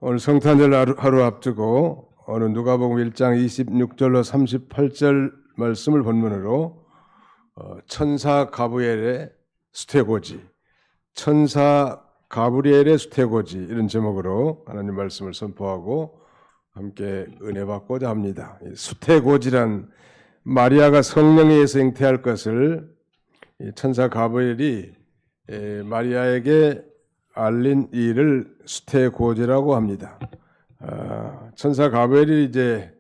오늘 성탄절 하루 앞두고 오늘 누가복음 1장 26절로 38절 말씀을 본문으로 천사 가브리엘의 수태고지, 천사 가브리엘의 수태고지 이런 제목으로 하나님 말씀을 선포하고 함께 은혜 받고자 합니다. 수태고지란 마리아가 성령에 의해서 잉태할 것을 천사 가브리엘이 마리아에게 알린 일을 수태고지라고 합니다. 천사 가브리엘이 이제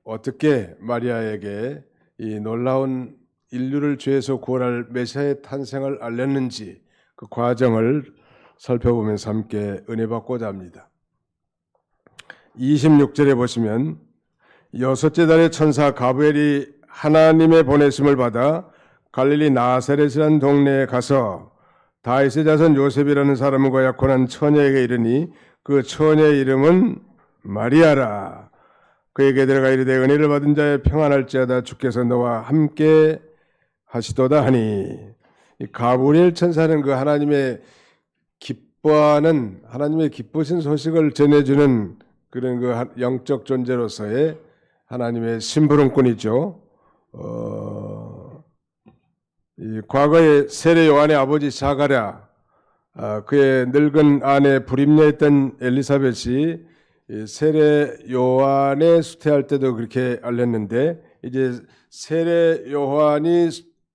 어떻게 마리아에게 이 놀라운 인류를 죄에서 구원할 메시아의 탄생을 알렸는지 그 과정을 살펴보면서 함께 은혜 받고자 합니다. 26절에 보시면 여섯째 달에 천사 가브리엘이 하나님의 보내심을 받아 갈릴리 나사렛이라는 동네에 가서 다윗의 자손 요셉이라는 사람과 약혼한 처녀에게 이르니 그 처녀의 이름은 마리아라. 그에게 들어가 이르되 은혜를 받은 자여 평안할지어다 주께서 너와 함께 하시도다 하니, 이 가브리엘 천사는 그 하나님의 기뻐하는 하나님의 기쁘신 소식을 전해주는 그런 그 영적 존재로서의 하나님의 심부름꾼이죠. 이 과거에 세례 요한의 아버지 사가랴, 그의 늙은 아내 불임녀였던 엘리사벳이 세례 요한의 수태할 때도 그렇게 알렸는데, 이제 세례 요한이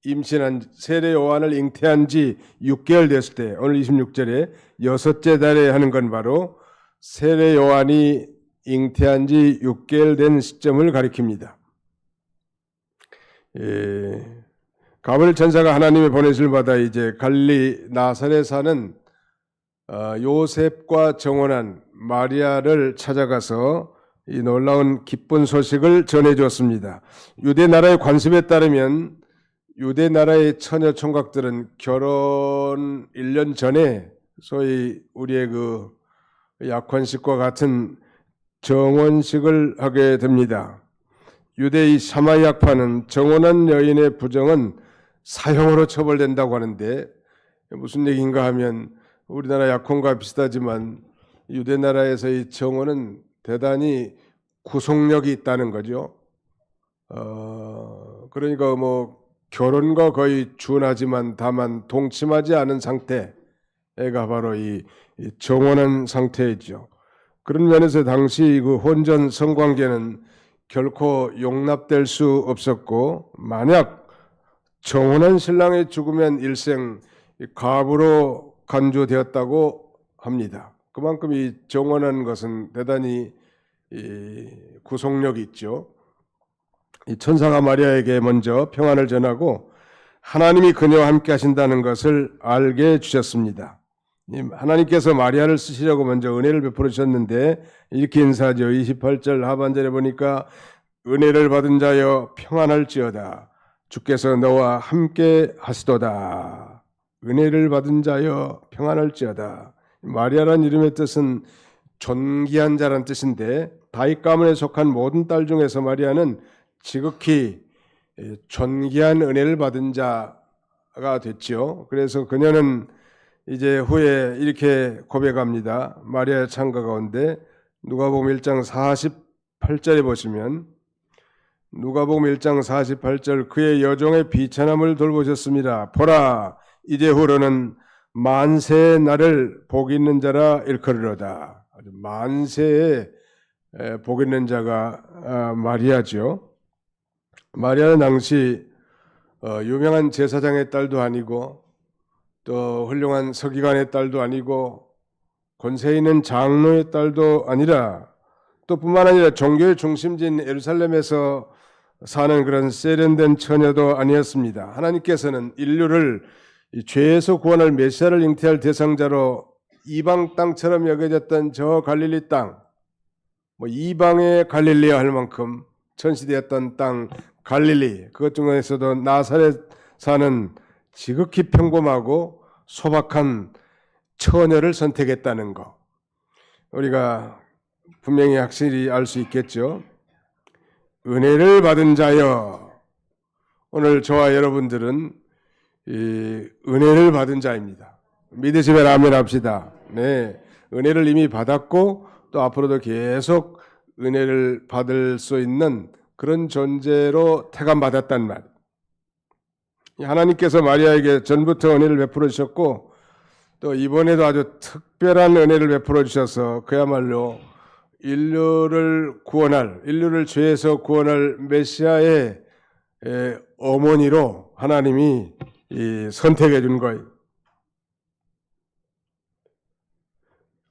임신한 세례 요한을 잉태한 지 6개월 됐을 때, 오늘 26절에 여섯째 달에 하는 건 바로 세례 요한이 잉태한 지 6개월 된 시점을 가리킵니다. 가브리엘 천사가 하나님의 보내심을 받아 이제 갈릴리 나사렛에 사는 요셉과 정혼한 마리아를 찾아가서 이 놀라운 기쁜 소식을 전해주었습니다. 유대 나라의 관습에 따르면 유대 나라의 처녀 총각들은 결혼 1년 전에 소위 우리의 그 약혼식과 같은 정혼식을 하게 됩니다. 유대의 사마이학파는 정혼한 여인의 부정은 사형으로 처벌된다고 하는데, 무슨 얘기인가 하면 우리나라 약혼과 비슷하지만 유대 나라에서의 정혼은 대단히 구속력이 있다는 거죠. 그러니까 뭐 결혼과 거의 준하지만 다만 동침하지 않은 상태가 바로 이 정혼한 상태이죠. 그런 면에서 당시 그 혼전 성관계는 결코 용납될 수 없었고, 만약 정혼한 신랑이 죽으면 일생 가부로 간주되었다고 합니다. 그만큼 이 정혼한 것은 대단히 구속력이 있죠. 이 천사가 마리아에게 먼저 평안을 전하고 하나님이 그녀와 함께 하신다는 것을 알게 해주셨습니다. 하나님께서 마리아를 쓰시려고 먼저 은혜를 베풀어 주셨는데 이렇게 인사하죠. 28절 하반절에 보니까 은혜를 받은 자여 평안할지어다 주께서 너와 함께 하시도다. 은혜를 받은 자여 평안할지어다. 마리아라는 이름의 뜻은 존귀한 자란 뜻인데, 다윗 가문에 속한 모든 딸 중에서 마리아는 지극히 존귀한 은혜를 받은 자가 됐죠. 그래서 그녀는 이제 후에 이렇게 고백합니다. 마리아의 창가 가운데 누가복음 1장 48절에 보시면, 누가복음 1장 48절 그의 여종의 비천함을 돌보셨습니다. 보라 이제후로는 만세의 날을 복 있는 자라 일컬으로다. 만세에 복 있는 자가 마리아죠. 마리아는 당시 유명한 제사장의 딸도 아니고 또 훌륭한 서기관의 딸도 아니고 권세 있는 장로의 딸도 아니라, 또 뿐만 아니라 종교의 중심지인 예루살렘에서 사는 그런 세련된 처녀도 아니었습니다. 하나님께서는 인류를 죄에서 구원할 메시아를 잉태할 대상자로 이방 땅처럼 여겨졌던 저 갈릴리 땅, 이방의 갈릴리야 할 만큼 천시되었던 땅 갈릴리, 그것 중에서도 나사렛 사는 지극히 평범하고 소박한 처녀를 선택했다는 거, 우리가 분명히 확실히 알 수 있겠죠. 은혜를 받은 자여, 오늘 저와 여러분들은 이 은혜를 받은 자입니다. 믿으시면 아멘 합시다. 네, 은혜를 이미 받았고 또 앞으로도 계속 은혜를 받을 수 있는 그런 존재로 택함받았단 말이에요. 하나님께서 마리아에게 전부터 은혜를 베풀어 주셨고 또 이번에도 아주 특별한 은혜를 베풀어 주셔서 그야말로 인류를 죄에서 구원할 메시아의 어머니로 하나님이 선택해 준 거예요.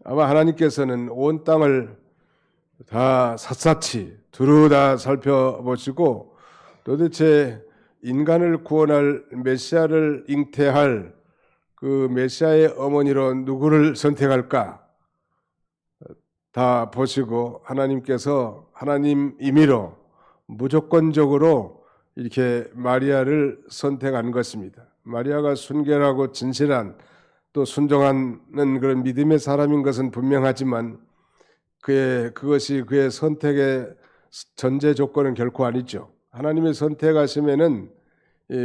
아마 하나님께서는 온 땅을 다 샅샅이 두루 다 살펴보시고 도대체 인간을 구원할 메시아를 잉태할 그 메시아의 어머니로 누구를 선택할까 다 보시고 하나님께서 하나님 임의로 무조건적으로 이렇게 마리아를 선택한 것입니다. 마리아가 순결하고 진실한 또 순종하는 그런 믿음의 사람인 것은 분명하지만 그것이 그의 선택의 전제 조건은 결코 아니죠. 하나님의 선택하시면은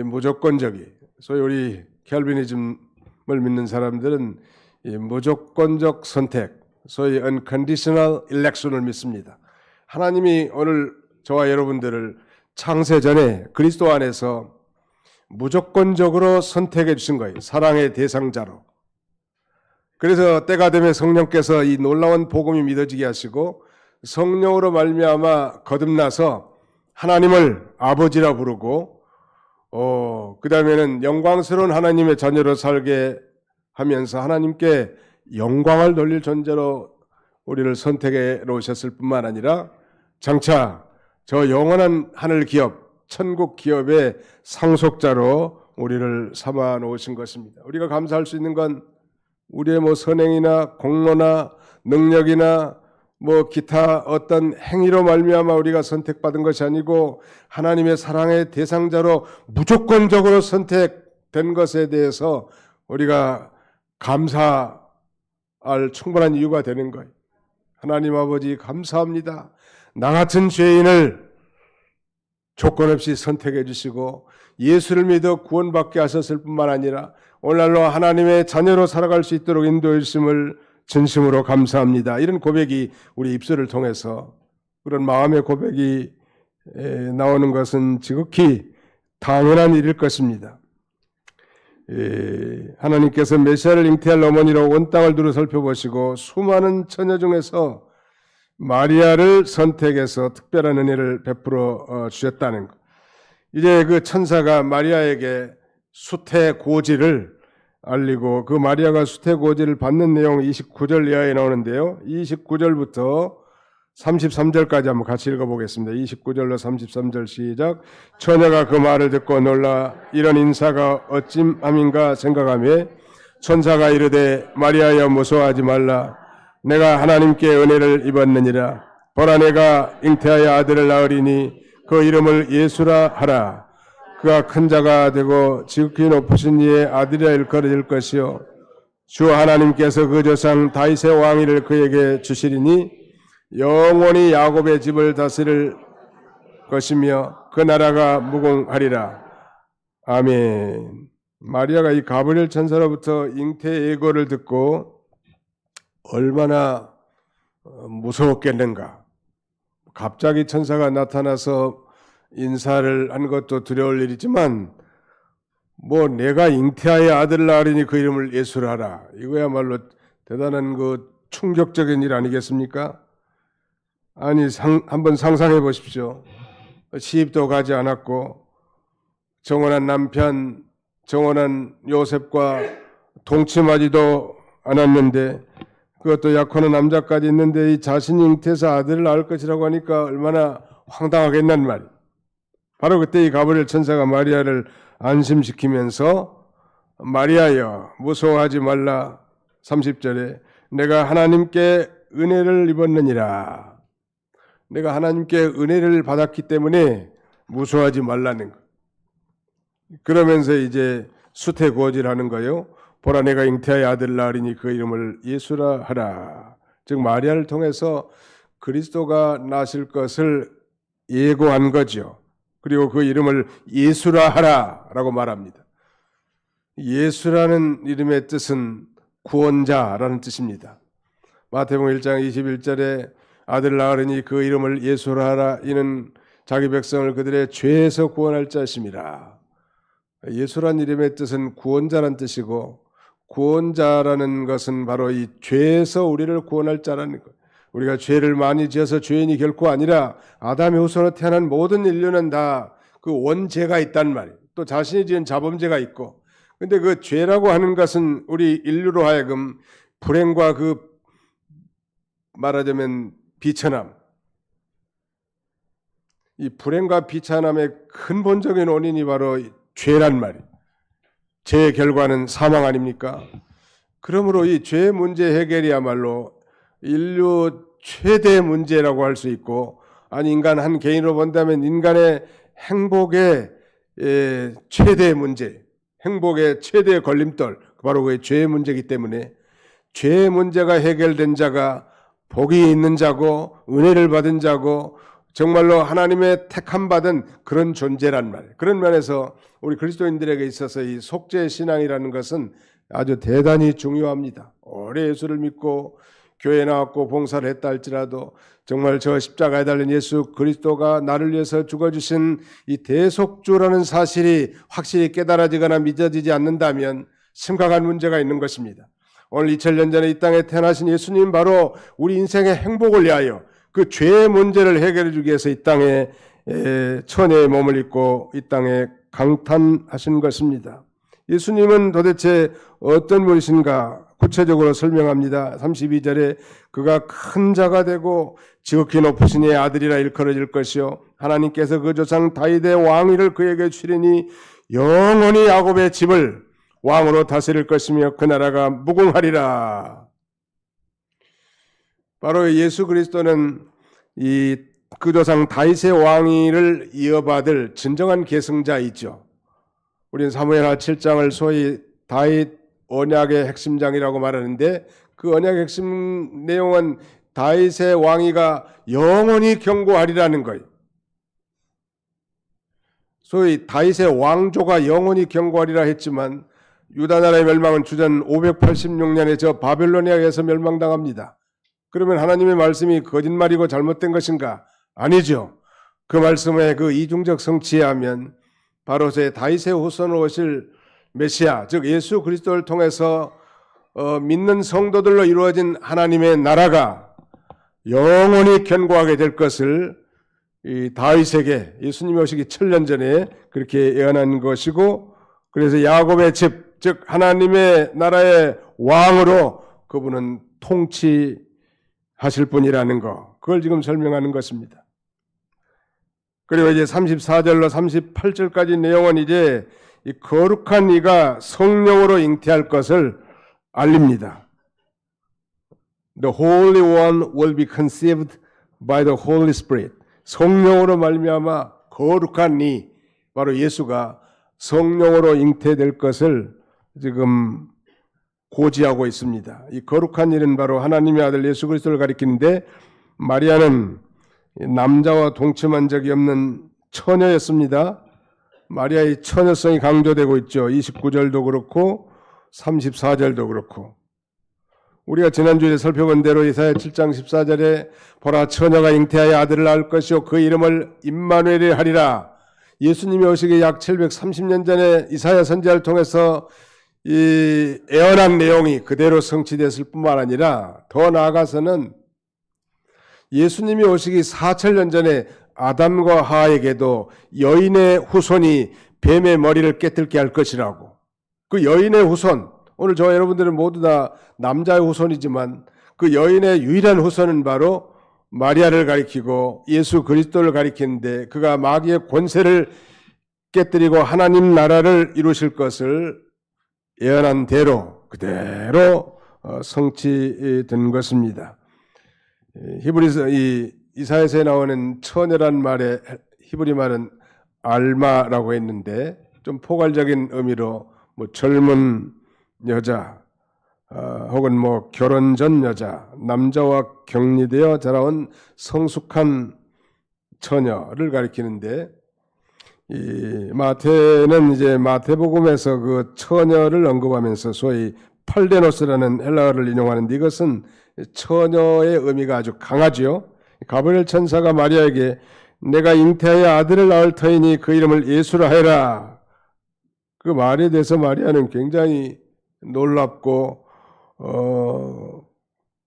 무조건적이, 소위 우리 캘비니즘을 믿는 사람들은 무조건적 선택, 소위 unconditional election을 믿습니다. 하나님이 오늘 저와 여러분들을 창세 전에 그리스도 안에서 무조건적으로 선택해 주신 거예요. 사랑의 대상자로. 그래서 때가 되면 성령께서 이 놀라운 복음이 믿어지게 하시고 성령으로 말미암아 거듭나서 하나님을 아버지라 부르고 그 다음에는 영광스러운 하나님의 자녀로 살게 하면서 하나님께 영광을 돌릴 존재로 우리를 선택해 놓으셨을 뿐만 아니라 장차 저 영원한 하늘 기업, 천국 기업의 상속자로 우리를 삼아 놓으신 것입니다. 우리가 감사할 수 있는 건 우리의 선행이나 공로나 능력이나 기타 어떤 행위로 말미암아 우리가 선택받은 것이 아니고 하나님의 사랑의 대상자로 무조건적으로 선택된 것에 대해서 우리가 감사할 충분한 이유가 되는 거예요. 하나님 아버지 감사합니다. 나 같은 죄인을 조건 없이 선택해 주시고 예수를 믿어 구원받게 하셨을 뿐만 아니라 오늘날로 하나님의 자녀로 살아갈 수 있도록 인도해 주심을 진심으로 감사합니다. 이런 고백이 우리 입술을 통해서 그런 마음의 고백이 나오는 것은 지극히 당연한 일일 것입니다. 하나님께서 메시아를 잉태할 어머니로 온 땅을 두루 살펴보시고 수많은 처녀 중에서 마리아를 선택해서 특별한 은혜를 베풀어 주셨다는 것. 이제 그 천사가 마리아에게 수태고지를 알리고 그 마리아가 수태고지를 받는 내용 29절 이하에 나오는데요. 29절부터 33절까지 한번 같이 읽어보겠습니다. 29절로 33절 시작. 처녀가 그 말을 듣고 놀라 이런 인사가 어찜함인가 생각하며 천사가 이르되 마리아여 무서워하지 말라. 내가 하나님께 은혜를 입었느니라. 보라 내가 잉태하여 아들을 낳으리니 그 이름을 예수라 하라. 그가 큰 자가 되고 지극히 높으신 이의 아들이라 일컬어질 것이요 주 하나님께서 그 조상 다윗의 왕위를 그에게 주시리니 영원히 야곱의 집을 다스릴 것이며 그 나라가 무궁하리라. 아멘. 마리아가 이 가브리엘 천사로부터 잉태 예고를 듣고 얼마나 무서웠겠는가. 갑자기 천사가 나타나서 인사를 한 것도 두려울 일이지만 내가 잉태하여 아들을 낳으리니 그 이름을 예수라 하라. 이거야말로 대단한 충격적인 일 아니겠습니까? 아니 한번 상상해 보십시오. 시집도 가지 않았고 정혼한 남편, 정혼한 요셉과 동침하지도 않았는데 그것도 약혼한 남자까지 있는데 이 자신이 잉태해서 아들을 낳을 것이라고 하니까 얼마나 황당하겠단 말이에요. 바로 그때 이 가브리엘 천사가 마리아를 안심시키면서 마리아여 무서워하지 말라. 30절에 내가 하나님께 은혜를 입었느니라. 내가 하나님께 은혜를 받았기 때문에 무서워하지 말라는 것. 그러면서 이제 수태고지를 하는 거예요. 보라 내가 잉태하여 아들을 낳으리니 그 이름을 예수라 하라. 즉 마리아를 통해서 그리스도가 나실 것을 예고한 거죠. 그리고 그 이름을 예수라 하라라고 말합니다. 예수라는 이름의 뜻은 구원자라는 뜻입니다. 마태복음 1장 21절에 아들 낳으리니 그 이름을 예수라 하라. 이는 자기 백성을 그들의 죄에서 구원할 자심이라. 예수란 이름의 뜻은 구원자란 뜻이고, 구원자라는 것은 바로 이 죄에서 우리를 구원할 자라는 것. 우리가 죄를 많이 지어서 죄인이 결코 아니라 아담의 후손으로 태어난 모든 인류는 다 그 원죄가 있단 말이에요. 또 자신이 지은 자범죄가 있고, 근데 그 죄라고 하는 것은 우리 인류로 하여금 불행과 그 말하자면 비천함, 이 불행과 비천함의 근본적인 원인이 바로 죄란 말이에요. 죄의 결과는 사망 아닙니까? 그러므로 이 죄 문제 해결이야말로 인류 최대 문제라고 할 수 있고, 아니 인간 한 개인으로 본다면 인간의 행복의 최대 문제, 행복의 최대 걸림돌, 바로 그 죄의 문제이기 때문에 죄의 문제가 해결된 자가 복이 있는 자고 은혜를 받은 자고 정말로 하나님의 택함 받은 그런 존재란 말이에요. 그런 면에서 우리 그리스도인들에게 있어서 이 속죄 신앙이라는 것은 아주 대단히 중요합니다. 오래 예수를 믿고 교회에 나왔고 봉사를 했다 할지라도 정말 저 십자가에 달린 예수 그리스도가 나를 위해서 죽어주신 이 대속주라는 사실이 확실히 깨달아지거나 믿어지지 않는다면 심각한 문제가 있는 것입니다. 오늘 2000년 전에 이 땅에 태어나신 예수님, 바로 우리 인생의 행복을 위하여 그 죄의 문제를 해결해 주기 위해서 이 땅에 처녀의 몸을 입고 이 땅에 강탄하신 것입니다. 예수님은 도대체 어떤 분이신가 구체적으로 설명합니다. 32절에 그가 큰 자가 되고 지극히 높으신 이의 아들이라 일컬어질 것이요 하나님께서 그 조상 다윗의 왕위를 그에게 주리니 영원히 야곱의 집을 왕으로 다스릴 것이며 그 나라가 무궁하리라. 바로 예수 그리스도는 이 그 조상 다윗의 왕위를 이어받을 진정한 계승자이죠. 우리는 사무엘하 7장을 소위 다윗 언약의 핵심장이라고 말하는데, 그 언약의 핵심 내용은 다윗의 왕위가 영원히 견고하리라는 거예요. 소위 다윗의 왕조가 영원히 견고하리라 했지만 유다 나라의 멸망은 주전 586년에 저 바벨로니아에 의해서 멸망당합니다. 그러면 하나님의 말씀이 거짓말이고 잘못된 것인가? 아니죠. 그 말씀의 그 이중적 성취에 하면 바로 제 다윗의 후손으로 오실 메시아, 즉 예수 그리스도를 통해서 믿는 성도들로 이루어진 하나님의 나라가 영원히 견고하게 될 것을 이 다윗에게 예수님이 오시기 1000년 전에 그렇게 예언한 것이고, 그래서 야곱의 집, 즉 하나님의 나라의 왕으로 그분은 통치하실 분이라는 거, 그걸 지금 설명하는 것입니다. 그리고 이제 34절로 38절까지 내용은 이제 이 거룩한 이가 성령으로 잉태할 것을 알립니다. The Holy One will be conceived by the Holy Spirit. 성령으로 말미암아 거룩한 이, 바로 예수가 성령으로 잉태될 것을 지금 고지하고 있습니다. 이 거룩한 일은 바로 하나님의 아들 예수 그리스도를 가리키는데, 마리아는 남자와 동침한 적이 없는 처녀였습니다. 마리아의 처녀성이 강조되고 있죠. 29절도 그렇고 34절도 그렇고. 우리가 지난주에 살펴본 대로 이사야 7장 14절에 보라 처녀가 잉태하여 아들을 낳을 것이요 그 이름을 임마누엘이 하리라. 예수님이 오시기 약 730년 전에 이사야 선지자를 통해서 이 예언한 내용이 그대로 성취됐을 뿐만 아니라 더 나아가서는 예수님이 오시기 4000년 전에 아담과 하와에게도 여인의 후손이 뱀의 머리를 깨뜨리게 할 것이라고. 그 여인의 후손, 오늘 저와 여러분들은 모두 다 남자의 후손이지만 그 여인의 유일한 후손은 바로 마리아를 가리키고 예수 그리스도를 가리키는데, 그가 마귀의 권세를 깨뜨리고 하나님 나라를 이루실 것을 예언한 대로 그대로 성취된 것입니다. 히브리서 이 이사야서에 나오는 처녀란 말의 히브리 말은 알마라고 했는데, 좀 포괄적인 의미로 뭐 젊은 여자, 혹은 뭐 결혼 전 여자, 남자와 격리되어 자라온 성숙한 처녀를 가리키는데, 이 마태는 이제 마태복음에서 그 처녀를 언급하면서 소위 팔데노스라는 헬라어를 인용하는데, 이것은 처녀의 의미가 아주 강하지요. 가브리엘 천사가 마리아에게 내가 잉태하여 아들을 낳을 터이니 그 이름을 예수라 하여라. 그 말에 대해서 마리아는 굉장히 놀랍고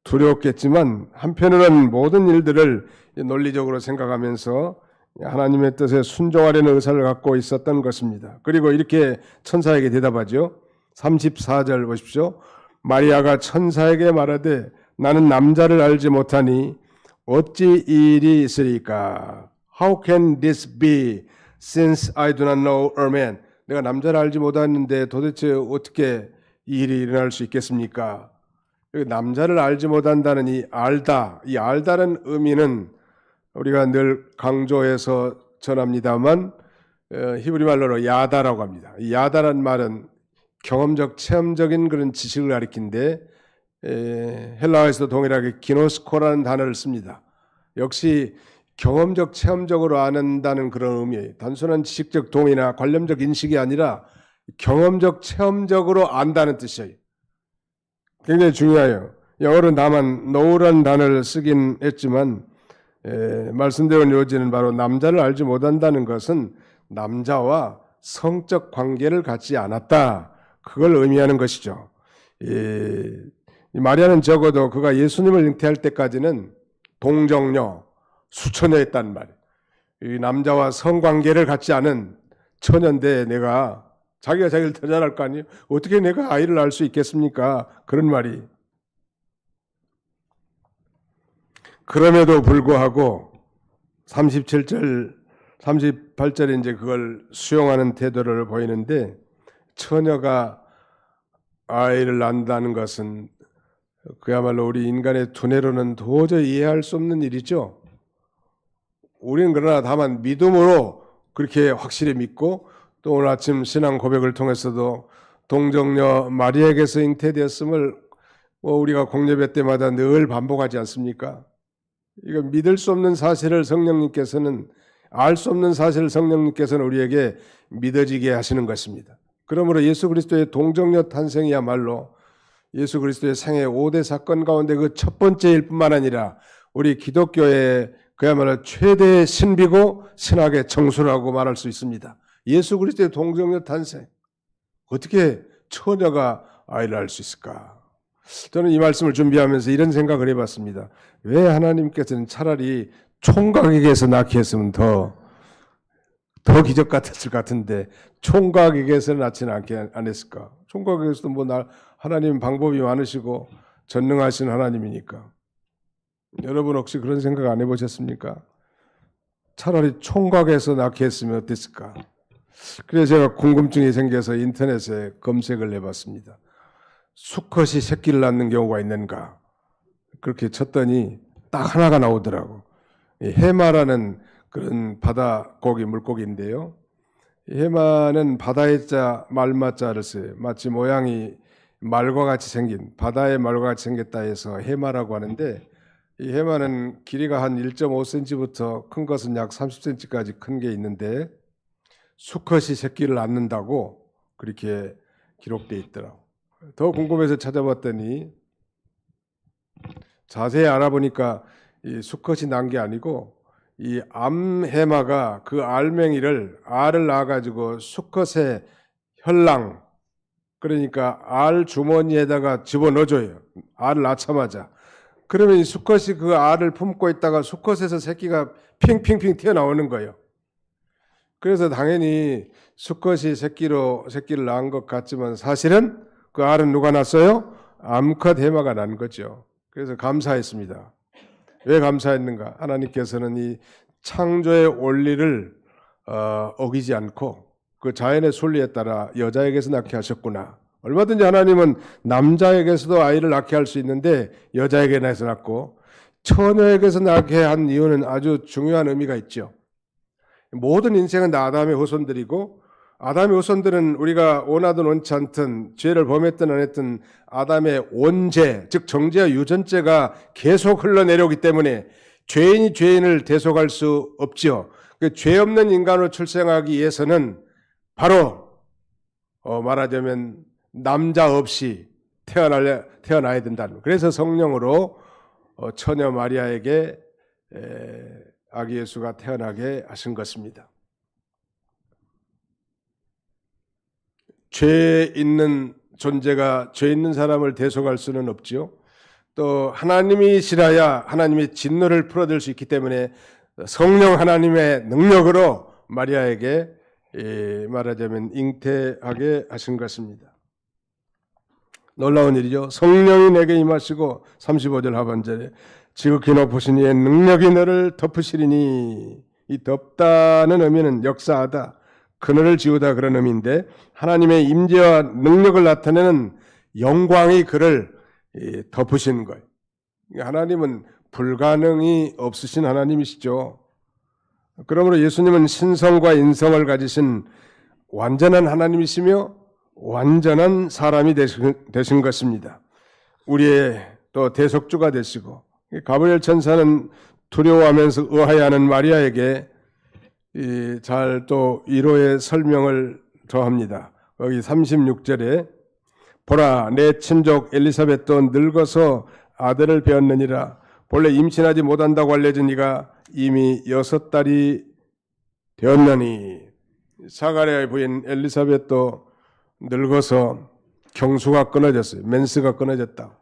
두려웠겠지만 한편으로는 모든 일들을 논리적으로 생각하면서 하나님의 뜻에 순종하려는 의사를 갖고 있었던 것입니다. 그리고 이렇게 천사에게 대답하죠. 34절 보십시오. 마리아가 천사에게 말하되 나는 남자를 알지 못하니 어찌 이 일이 있으리까? How can this be since I do not know a man? 내가 남자를 알지 못하는데 도대체 어떻게 이 일이 일어날 수 있겠습니까? 남자를 알지 못한다는 이 알다는 의미는 우리가 늘 강조해서 전합니다만 히브리 말로는 야다라고 합니다. 이 야다란 말은 경험적, 체험적인 그런 지식을 가리킨데 헬라어에서도 동일하게 기노스코라는 단어를 씁니다. 역시 경험적, 체험적으로 아는다는 그런 의미예요. 단순한 지식적 동의나 관념적 인식이 아니라 경험적, 체험적으로 안다는 뜻이에요. 굉장히 중요해요. 영어로 다만 know라는 단어를 쓰긴 했지만 말씀드린 요지는 바로 남자를 알지 못한다는 것은 남자와 성적 관계를 갖지 않았다. 그걸 의미하는 것이죠. 이 마리아는 적어도 그가 예수님을 잉태할 때까지는 동정녀, 수처녀였단 말이에요. 이 남자와 성관계를 갖지 않은 처녀인데 내가 자기가 자기를 더 잘할 거 아니에요? 어떻게 내가 아이를 낳을 수 있겠습니까? 그런 말이. 그럼에도 불구하고 37절, 38절에 이제 그걸 수용하는 태도를 보이는데 처녀가 아이를 낳는다는 것은 그야말로 우리 인간의 두뇌로는 도저히 이해할 수 없는 일이죠. 우리는 그러나 다만 믿음으로 그렇게 확실히 믿고 또 오늘 아침 신앙 고백을 통해서도 동정녀 마리아에게서 잉태되었음을 우리가 공예배 때마다 늘 반복하지 않습니까? 이거 믿을 수 없는 사실을 성령님께서는 알 수 없는 사실을 성령님께서는 우리에게 믿어지게 하시는 것입니다. 그러므로 예수 그리스도의 동정녀 탄생이야말로 예수 그리스도의 생애 5대 사건 가운데 그 첫 번째일 뿐만 아니라 우리 기독교의 그야말로 최대의 신비고 신학의 정수라고 말할 수 있습니다. 예수 그리스도의 동정녀 탄생. 어떻게 처녀가 아이를 낳을 수 있을까? 저는 이 말씀을 준비하면서 이런 생각을 해봤습니다. 왜 하나님께서는 차라리 총각에게서 낳게 했으면 더 기적 같았을 것 같은데 총각에게서 낳지는 안 했을까? 총각에게서도 하나님 방법이 많으시고 전능하신 하나님이니까. 여러분 혹시 그런 생각 안 해보셨습니까? 차라리 총각에서 낳게 했으면 어땠을까? 그래서 제가 궁금증이 생겨서 인터넷에 검색을 해봤습니다. 수컷이 새끼를 낳는 경우가 있는가? 그렇게 쳤더니 딱 하나가 나오더라고. 해마라는 그런 바다 고기, 물고기인데요. 해마는 바다의 자, 말마자를 써요. 마치 모양이 말과 같이 생긴, 바다의 말과 같이 생겼다 해서 해마라고 하는데 이 해마는 길이가 한 1.5cm부터 큰 것은 약 30cm까지 큰 게 있는데 수컷이 새끼를 낳는다고 그렇게 기록되어 있더라고. 더 궁금해서 찾아봤더니 자세히 알아보니까 이 수컷이 낳은 게 아니고 이 암해마가 그 알맹이를 알을 낳아가지고 수컷의 혈랑 그러니까 알 주머니에다가 집어넣어줘요. 알을 낳자마자. 그러면 이 수컷이 그 알을 품고 있다가 수컷에서 새끼가 핑핑핑 튀어나오는 거예요. 그래서 당연히 수컷이 새끼를 낳은 것 같지만 사실은 그 알은 누가 낳았어요? 암컷 해마가 낳은 거죠. 그래서 감사했습니다. 왜 감사했는가? 하나님께서는 이 창조의 원리를 어기지 않고 그 자연의 순리에 따라 여자에게서 낳게 하셨구나. 얼마든지 하나님은 남자에게서도 아이를 낳게 할 수 있는데 여자에게서 낳고 처녀에게서 낳게 한 이유는 아주 중요한 의미가 있죠. 모든 인생은 다 아담의 후손들이고 아담의 후손들은 우리가 원하든 원치 않든 죄를 범했든 안 했든 아담의 원죄, 즉 정죄와 유전죄가 계속 흘러내려오기 때문에 죄인이 죄인을 대속할 수 없지요. 그 죄 없는 인간으로 출생하기 위해서는 바로 말하자면 남자 없이 태어나야 된다는. 그래서 성령으로 처녀 마리아에게 아기 예수가 태어나게 하신 것입니다. 죄 있는 존재가 죄 있는 사람을 대속할 수는 없지요. 또 하나님이시라야 하나님의 진노를 풀어줄 수 있기 때문에 성령 하나님의 능력으로 마리아에게 말하자면 잉태하게 하신 것입니다. 놀라운 일이죠. 성령이 내게 임하시고 35절 하반절에 지극히 높으신 이의 능력이 너를 덮으시리니, 이 덮다는 의미는 역사하다, 그늘을 지우다 그런 의미인데 하나님의 임재와 능력을 나타내는 영광이 그를 덮으신 거예요. 하나님은 불가능이 없으신 하나님이시죠. 그러므로 예수님은 신성과 인성을 가지신 완전한 하나님이시며 완전한 사람이 되신 것입니다. 우리의 또 대속주가 되시고, 가브리엘 천사는 두려워하면서 의아해하는 마리아에게 잘 또 위로의 설명을 더합니다. 여기 36절에 보라, 내 친족 엘리사벳도 늙어서 아들을 배었느니라. 본래 임신하지 못한다고 알려진 이가 이미 6달이 되었나니. 사가랴의 부인 엘리사벳도 늙어서 경수가 끊어졌어요. 맨스가 끊어졌다.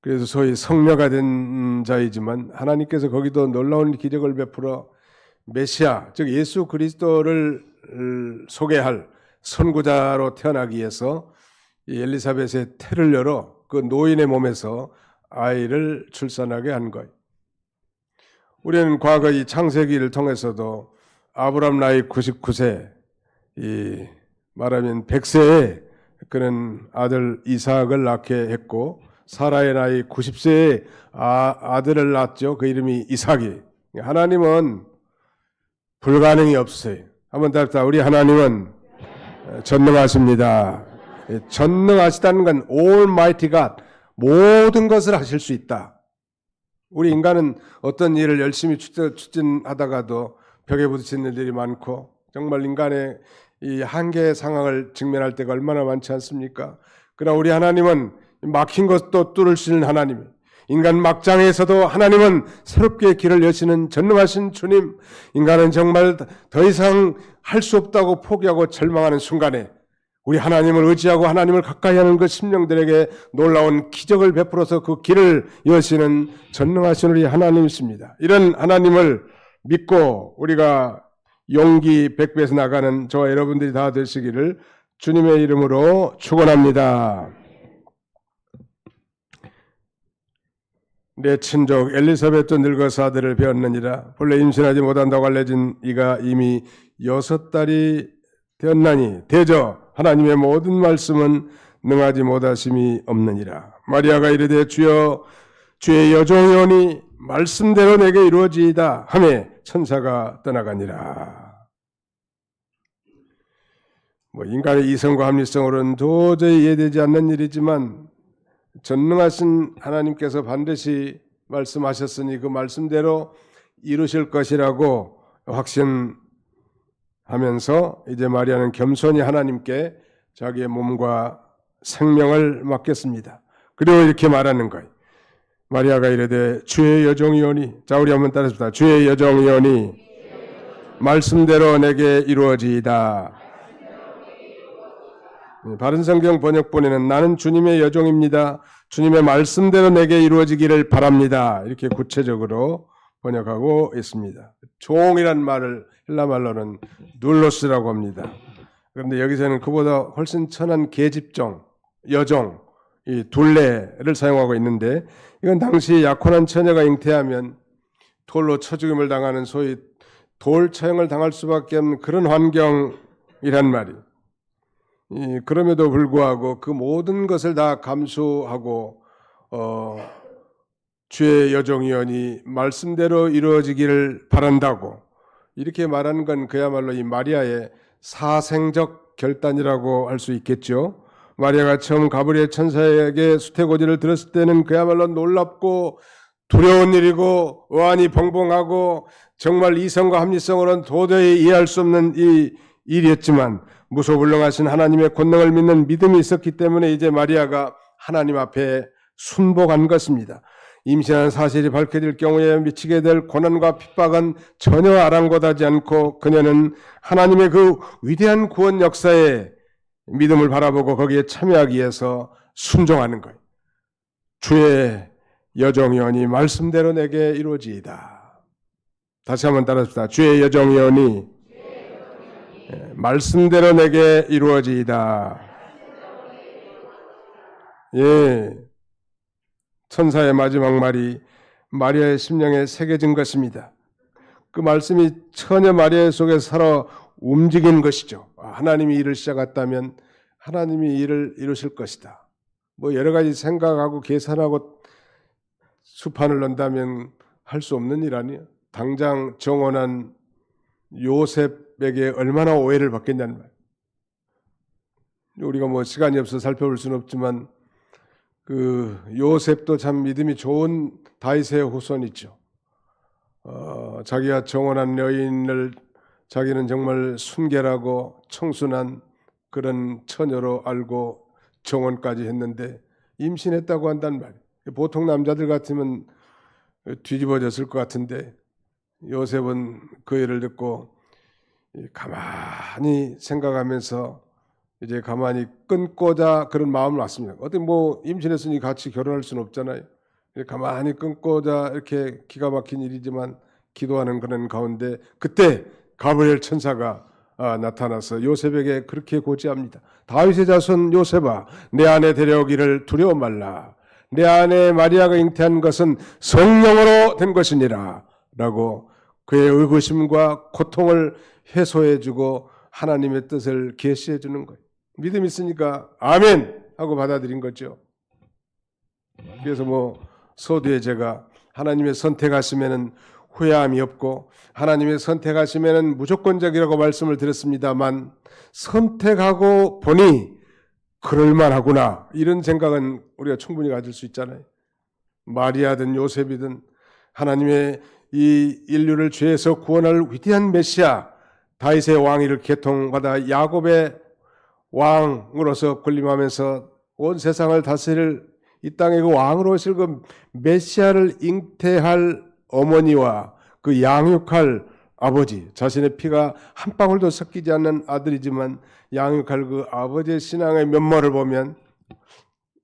그래서 소위 성녀가 된 자이지만 하나님께서 거기도 놀라운 기적을 베풀어 메시아, 즉 예수 그리스도를 소개할 선구자로 태어나기 위해서 이 엘리사벳의 태를 열어 그 노인의 몸에서 아이를 출산하게 한 거예요. 우리는 과거 이 창세기를 통해서도 아브람 나이 99세, 이 말하면 100세에 그는 아들 이삭을 낳게 했고, 사라의 나이 90세에 아들을 낳았죠. 그 이름이 이삭이. 하나님은 불가능이 없어요. 한번 답시다. 우리 하나님은 전능하십니다. 전능하시다는 건 Almighty God, 모든 것을 하실 수 있다. 우리 인간은 어떤 일을 열심히 추진하다가도 벽에 부딪히는 일들이 많고, 정말 인간의 이 한계의 상황을 직면할 때가 얼마나 많지 않습니까? 그러나 우리 하나님은 막힌 것도 뚫을 수 있는 하나님, 인간 막장에서도 하나님은 새롭게 길을 여시는 전능하신 주님, 인간은 정말 더 이상 할 수 없다고 포기하고 절망하는 순간에 우리 하나님을 의지하고 하나님을 가까이 하는 그 심령들에게 놀라운 기적을 베풀어서 그 길을 여시는 전능하신 우리 하나님이십니다. 이런 하나님을 믿고 우리가 용기 백배에서 나가는 저와 여러분들이 다 되시기를 주님의 이름으로 축원합니다. 내 친족 엘리사벳도 늙어서 아들을 배었느니라. 본래 임신하지 못한다고 알려진 이가 이미 6달이 되었나니 대저 하나님의 모든 말씀은 능하지 못하심이 없느니라. 마리아가 이르되 주여, 주의 여종이오니 말씀대로 내게 이루어지이다 하매 천사가 떠나가니라. 인간의 이성과 합리성으로는 도저히 이해되지 않는 일이지만 전능하신 하나님께서 반드시 말씀하셨으니 그 말씀대로 이루실 것이라고 확신하면서 이제 마리아는 겸손히 하나님께 자기의 몸과 생명을 맡겼습니다. 그리고 이렇게 말하는 거예요. 마리아가 이르되 주의 여종이오니, 자 우리 한번 따라합시다. 주의 여종이오니 말씀대로 내게 이루어지이다. 바른 성경 번역본에는 나는 주님의 여종입니다, 주님의 말씀대로 내게 이루어지기를 바랍니다, 이렇게 구체적으로 번역하고 있습니다. 종이란 말을 헬라 말로는 눌로스라고 합니다. 그런데 여기서는 그보다 훨씬 천한 계집종, 여종, 이 둘레를 사용하고 있는데, 이건 당시 약혼한 처녀가 잉태하면 돌로 쳐 죽임을 당하는 소위 돌 처형을 당할 수밖에 없는 그런 환경이란 말이에요. 그럼에도 불구하고 그 모든 것을 다 감수하고 주의 여종이오니 말씀대로 이루어지기를 바란다고 이렇게 말하는 건 그야말로 이 마리아의 사생적 결단이라고 할 수 있겠죠. 마리아가 처음 가브리엘 천사에게 수태고지를 들었을 때는 그야말로 놀랍고 두려운 일이고 의안이 벙벙하고 정말 이성과 합리성으로는 도저히 이해할 수 없는 이 일이었지만 무소불능하신 하나님의 권능을 믿는 믿음이 있었기 때문에 이제 마리아가 하나님 앞에 순복한 것입니다. 임신한 사실이 밝혀질 경우에 미치게 될 고난과 핍박은 전혀 아랑곳하지 않고 그녀는 하나님의 그 위대한 구원 역사에 믿음을 바라보고 거기에 참여하기 위해서 순종하는 거예요. 주의 여정연이 말씀대로 내게 이루어지이다. 다시 한번 따라합시다. 주의 여정연이 말씀대로 내게 이루어지이다. 예, 천사의 마지막 말이 마리아의 심령에 새겨진 것입니다. 그 말씀이 처녀 마리아 속에 살아 움직인 것이죠. 하나님이 일을 시작했다면 하나님이 일을 이루실 것이다. 뭐 여러 가지 생각하고 계산하고 수판을 넣는다면 할 수 없는 일 아니에요. 당장 정혼한 요셉에게 얼마나 오해를 받겠냐는 말이에요. 우리가 뭐 시간이 없어서 살펴볼 수는 없지만 그 요셉도 참 믿음이 좋은 다윗의 후손이죠. 자기가 정혼한 여인을 자기는 정말 순결하고 청순한 그런 처녀로 알고 정혼까지 했는데 임신했다고 한단 말이에요. 보통 남자들 같으면 뒤집어졌을 것 같은데 요셉은 그 일을 듣고 가만히 생각하면서 이제 가만히 끊고자 그런 마음을 왔습니다. 어떻게 뭐 임신했으니 같이 결혼할 수는 없잖아요. 가만히 끊고자 이렇게 기가 막힌 일이지만 기도하는 그런 가운데 그때 가브리엘 천사가 나타나서 요셉에게 그렇게 고지합니다. 다윗의 자손 요셉아, 내 아내 데려오기를 두려워 말라. 내 아내 마리아가 잉태한 것은 성령으로 된 것이니라 라고 그의 의구심과 고통을 해소해주고 하나님의 뜻을 계시해 주는 거예요. 믿음 있으니까 아멘 하고 받아들인 거죠. 그래서 뭐 서두에 제가 하나님의 선택하시면은 후회함이 없고 하나님의 선택하시면은 무조건적이라고 말씀을 드렸습니다만 선택하고 보니 그럴만하구나 이런 생각은 우리가 충분히 가질 수 있잖아요. 마리아든 요셉이든 하나님의 이 인류를 죄에서 구원할 위대한 메시아 다윗의 왕위를 개통받아 야곱의 왕으로서 군림하면서 온 세상을 다스릴 이 땅의 그 왕으로 오실 그 메시아를 잉태할 어머니와 그 양육할 아버지, 자신의 피가 한 방울도 섞이지 않는 아들이지만 양육할 그 아버지의 신앙의 면모를 보면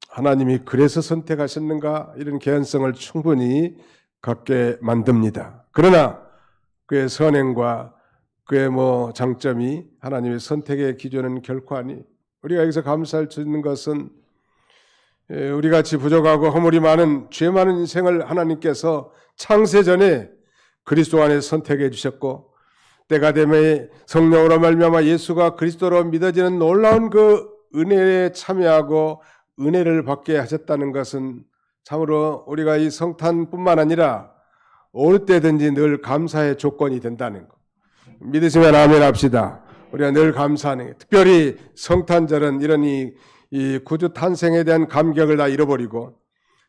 하나님이 그래서 선택하셨는가 이런 개연성을 충분히 갖게 만듭니다. 그러나 그의 선행과 그의 뭐 장점이 하나님의 선택의 기준은 결코 아니. 우리가 여기서 감사할 수 있는 것은 우리 같이 부족하고 허물이 많은 죄 많은 인생을 하나님께서 창세 전에 그리스도 안에 선택해 주셨고 때가 되매 성령으로 말미암아 예수가 그리스도로 믿어지는 놀라운 그 은혜에 참여하고 은혜를 받게 하셨다는 것은 참으로 우리가 이 성탄뿐만 아니라 어느 때든지 늘 감사의 조건이 된다는 것. 믿으시면 아멘 합시다. 우리가 늘 감사하는 것. 특별히 성탄절은 이런 이 구주 탄생에 대한 감격을 다 잃어버리고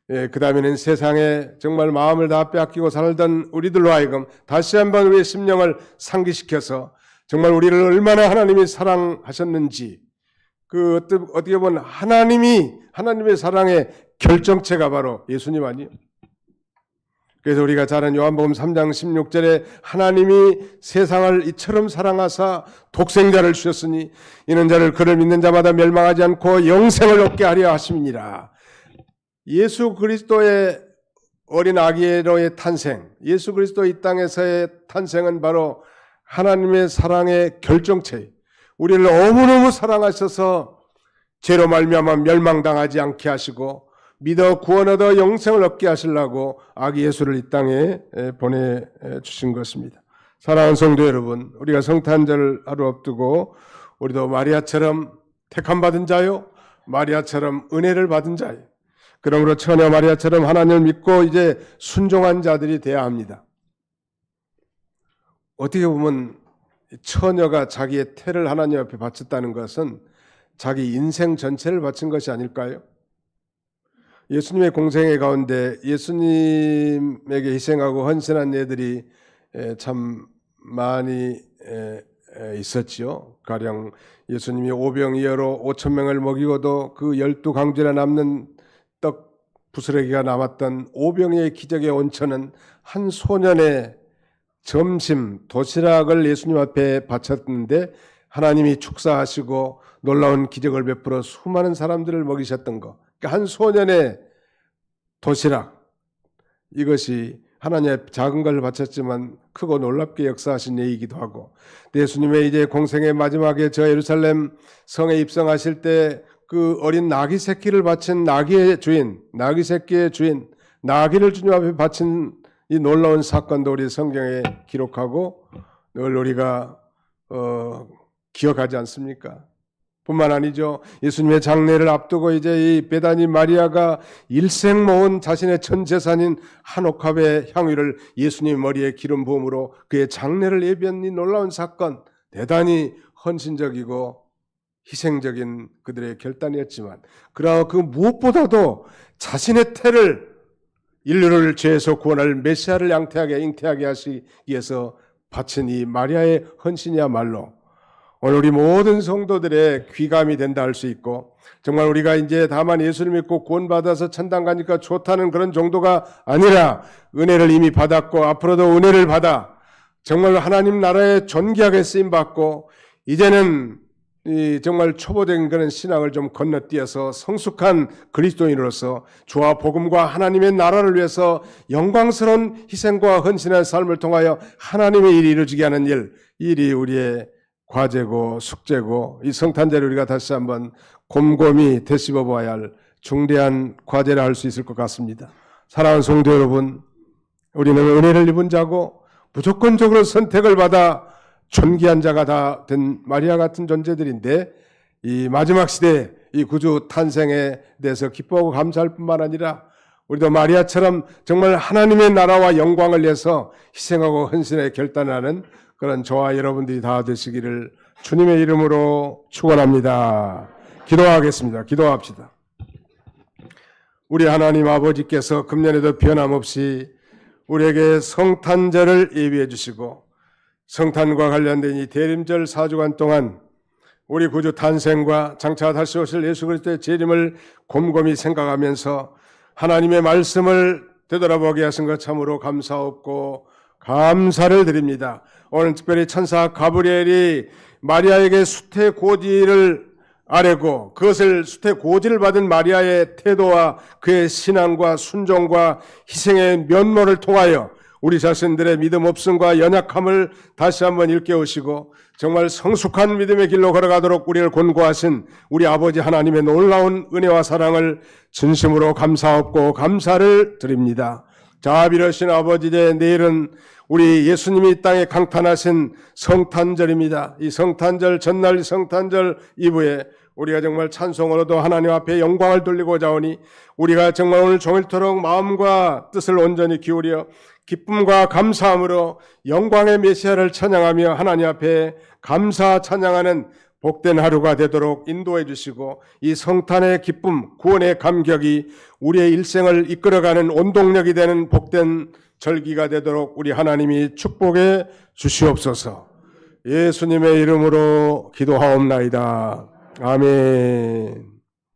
그 다음에는 세상에 정말 마음을 다 빼앗기고 살던 우리들로 하여금 다시 한번 우리의 심령을 상기시켜서 정말 우리를 얼마나 하나님이 사랑하셨는지 그 어떻게 보면 하나님의 사랑의 결정체가 바로 예수님 아니에요. 그래서 우리가 잘 아는 요한복음 3장 16절에 하나님이 세상을 이처럼 사랑하사 독생자를 주셨으니 이는 자를 그를 믿는 자마다 멸망하지 않고 영생을 얻게 하려 하심이니라. 예수 그리스도의 어린 아기로의 탄생, 예수 그리스도 이 땅에서의 탄생은 바로 하나님의 사랑의 결정체. 우리를 너무너무 사랑하셔서 죄로 말미암아 멸망당하지 않게 하시고 믿어 구원 얻어 영생을 얻게 하시려고 아기 예수를 이 땅에 보내주신 것입니다. 사랑하는 성도 여러분, 우리가 성탄절 하루 앞두고 우리도 마리아처럼 택함받은 자요, 마리아처럼 은혜를 받은 자요, 그러므로 처녀 마리아처럼 하나님을 믿고 이제 순종한 자들이 되어야 합니다. 어떻게 보면 처녀가 자기의 태를 하나님 앞에 바쳤다는 것은 자기 인생 전체를 바친 것이 아닐까요? 예수님의 공생애 가운데 예수님에게 희생하고 헌신한 예들이 참 많이 있었지요. 가령 예수님이 오병이어로 5,000명을 먹이고도 그 12강줄에 남는 떡 부스러기가 남았던 오병이의 기적의 온천은 한 소년의 점심 도시락을 예수님 앞에 바쳤는데 하나님이 축사하시고 놀라운 기적을 베풀어 수많은 사람들을 먹이셨던 것. 그러니까 한 소년의 도시락, 이것이 하나님의 작은 걸 바쳤지만 크고 놀랍게 역사하신 예이기도 하고, 예수님의 이제 공생의 마지막에 저 예루살렘 성에 입성하실 때 그 어린 나귀 새끼를 바친 나귀의 주인, 나귀 새끼의 주인, 나귀를 주님 앞에 바친 이 놀라운 사건도 우리 성경에 기록하고 늘 우리가 기억하지 않습니까? 뿐만 아니죠. 예수님의 장례를 앞두고 이제 이 베다니 마리아가 일생 모은 자신의 전 재산인 한 옥합의 향유를 예수님 머리에 기름 부음으로 그의 장례를 예비한 이 놀라운 사건, 대단히 헌신적이고 희생적인 그들의 결단이었지만, 그러나 그 무엇보다도 자신의 태를 인류를 죄에서 구원할 메시아를 잉태하게 하시기 위해서 바친 이 마리아의 헌신이야말로 오늘 우리 모든 성도들의 귀감이 된다 할 수 있고, 정말 우리가 이제 다만 예수를 믿고 구원받아서 천당 가니까 좋다는 그런 정도가 아니라 은혜를 이미 받았고 앞으로도 은혜를 받아 정말 하나님 나라에 존귀하게 쓰임받고 이제는 이 정말 초보적인 그런 신앙을 좀 건너뛰어서 성숙한 그리스도인으로서 주와 복음과 하나님의 나라를 위해서 영광스러운 희생과 헌신의 삶을 통하여 하나님의 일이 이루어지게 하는 일이 우리의 과제고 숙제고, 이 성탄절을 우리가 다시 한번 곰곰이 되씹어 보아야 할 중대한 과제라 할 수 있을 것 같습니다. 사랑하는 성도 여러분, 우리는 은혜를 입은 자고 무조건적으로 선택을 받아 존귀한 자가 다 된 마리아 같은 존재들인데, 이 마지막 시대 이 구주 탄생에 대해서 기뻐하고 감사할 뿐만 아니라 우리도 마리아처럼 정말 하나님의 나라와 영광을 위해서 희생하고 헌신에 결단하는 그런 저와 여러분들이 다 되시기를 주님의 이름으로 축원합니다. 기도하겠습니다. 기도합시다. 우리 하나님 아버지께서 금년에도 변함없이 우리에게 성탄절을 예비해 주시고 성탄과 관련된 이 대림절 4주간 동안 우리 구주 탄생과 장차 다시 오실 예수 그리스도의 재림을 곰곰이 생각하면서 하나님의 말씀을 되돌아보게 하신 것 참으로 감사없고 감사를 드립니다. 오늘 특별히 천사 가브리엘이 마리아에게 수태고지를 아뢰고 그것을 수태고지를 받은 마리아의 태도와 그의 신앙과 순종과 희생의 면모를 통하여 우리 자신들의 믿음 없음과 연약함을 다시 한번 일깨우시고 정말 성숙한 믿음의 길로 걸어가도록 우리를 권고하신 우리 아버지 하나님의 놀라운 은혜와 사랑을 진심으로 감사하고 감사를 드립니다. 자비로우신 아버지, 내일은 우리 예수님이 이 땅에 강탄하신 성탄절입니다. 이 성탄절 전날 성탄절 이브에 우리가 정말 찬송으로도 하나님 앞에 영광을 돌리고자 하오니 우리가 정말 오늘 종일토록 마음과 뜻을 온전히 기울여 기쁨과 감사함으로 영광의 메시아를 찬양하며 하나님 앞에 감사 찬양하는 복된 하루가 되도록 인도해 주시고 이 성탄의 기쁨, 구원의 감격이 우리의 일생을 이끌어가는 온동력이 되는 복된 절기가 되도록 우리 하나님이 축복해 주시옵소서. 예수님의 이름으로 기도하옵나이다. 아멘.